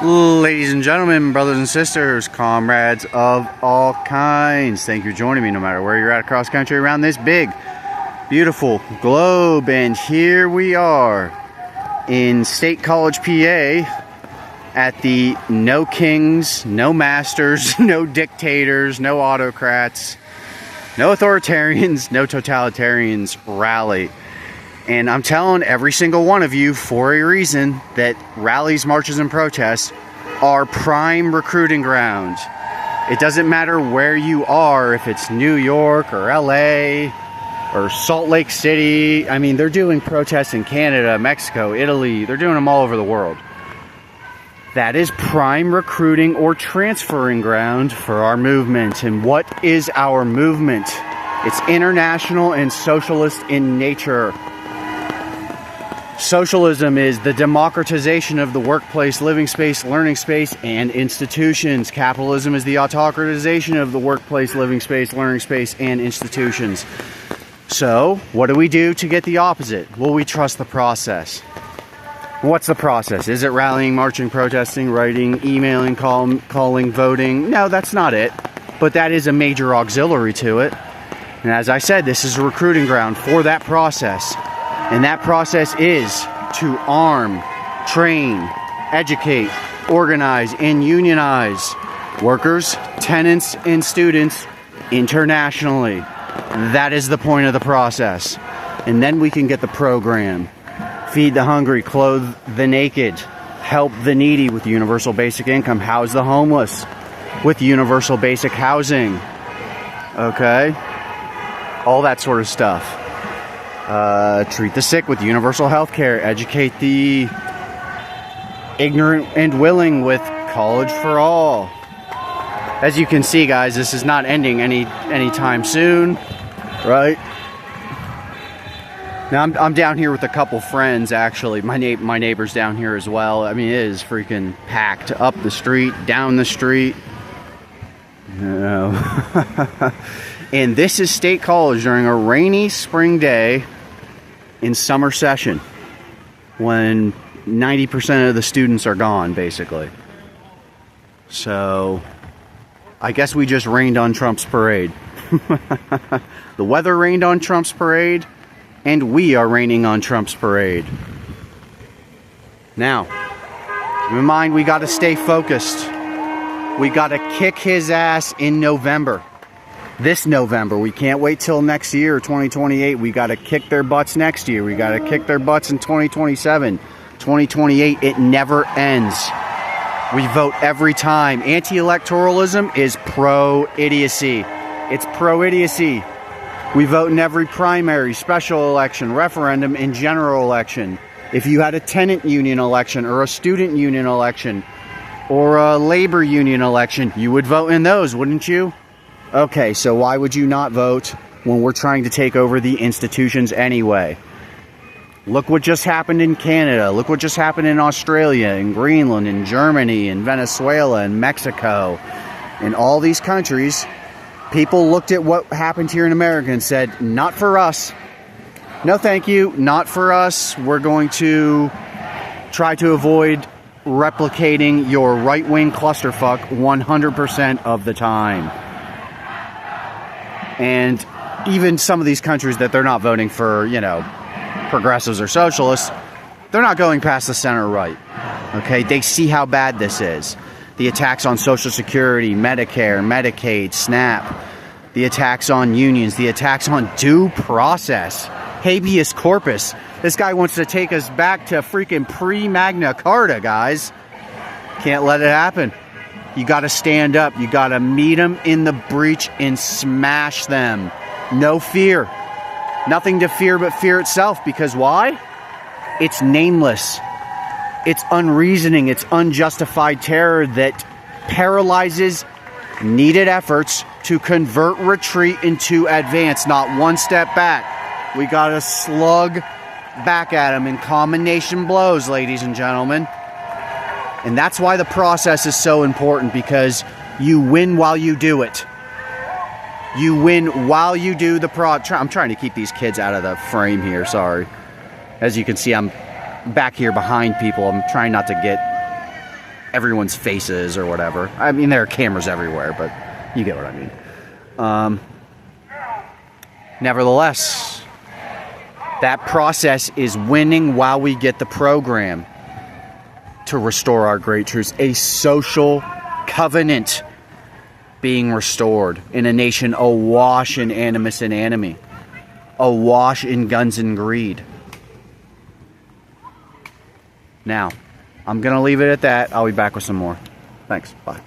Ladies and gentlemen, brothers and sisters, comrades of all kinds, thank you for joining me no matter where you're at across country around this big, beautiful globe. And here we are in State College, PA at the No Kings, No Masters, No Dictators, No Autocrats, No Authoritarians, No Totalitarians rally. And I'm telling every single one of you for a reason that rallies, marches, and protests are prime recruiting grounds. It doesn't matter where you are, if it's New York or LA or Salt Lake City. I mean, they're doing protests in Canada, Mexico, Italy. They're doing them all over the world. That is prime recruiting or transferring ground for our movement. And what is our movement? It's international and socialist in nature. Socialism is the democratization of the workplace, living space, learning space, and institutions. Capitalism is the autocratization of the workplace, living space, learning space, and institutions. So, what do we do to get the opposite? Well, we trust the process. What's the process? Is it rallying, marching, protesting, writing, emailing, calling, voting? No, that's not it. But that is a major auxiliary to it. And as I said, this is a recruiting ground for that process. And that process is to arm, train, educate, organize, and unionize workers, tenants, and students internationally. That is the point of the process. And then we can get the program. Feed the hungry, clothe the naked, help the needy with universal basic income, house the homeless with universal basic housing. Okay? All that sort of stuff. Treat the sick with universal health care. Educate the ignorant and willing with college for all. As you can see, guys, this is not ending anytime soon, right? Now I'm down here with a couple friends. Actually, my neighbor's down here as well. I mean, it is freaking packed up the street, down the street. And this is State College during a rainy spring day in summer session when 90% of the students are gone, basically. So I guess we just rained on Trump's parade. The weather rained on Trump's parade, and we are raining on Trump's parade. Now, keep in mind, we got to stay focused. We got to kick his ass in November. This November. We can't wait till next year, 2028. We got to kick their butts next year. We got to kick their butts in 2027, 2028. It never ends. We vote every time. Anti-electoralism is pro-idiocy. It's pro-idiocy. We vote in every primary, special election, referendum, and general election. If you had a tenant union election or a student union election or a labor union election, you would vote in those, wouldn't you? Okay, so why would you not vote when we're trying to take over the institutions anyway? Look what just happened in Canada. Look what just happened in Australia, in Greenland, in Germany, in Venezuela, in Mexico. In all these countries, people looked at what happened here in America and said, not for us. No, thank you. Not for us. We're going to try to avoid replicating your right-wing clusterfuck 100% of the time. And even some of these countries that they're not voting for, you know, progressives or socialists, they're not going past the center right. Okay, they see how bad this is. The attacks on Social Security, Medicare, Medicaid, SNAP, the attacks on unions, the attacks on due process, habeas corpus. This guy wants to take us back to freaking pre-Magna Carta, guys. Can't let it happen. You got to stand up. You got to meet them in the breach and smash them. No fear. Nothing to fear but fear itself. Because why? It's nameless. It's unreasoning. It's unjustified terror that paralyzes needed efforts to convert retreat into advance. Not one step back. We got to slug back at them in combination blows, ladies and gentlemen. And that's why the process is so important, because you win while you do it. You win while you do the I'm trying to keep these kids out of the frame here, sorry. As you can see, I'm back here behind people. I'm trying not to get everyone's faces or whatever. I mean, there are cameras everywhere, but you get what I mean. Nevertheless, that process is winning while we get the program to restore our great truths. A social covenant being restored in a nation awash in animus and enemy, awash in guns and greed. Now, I'm going to leave it at that. I'll be back with some more. Thanks. Bye.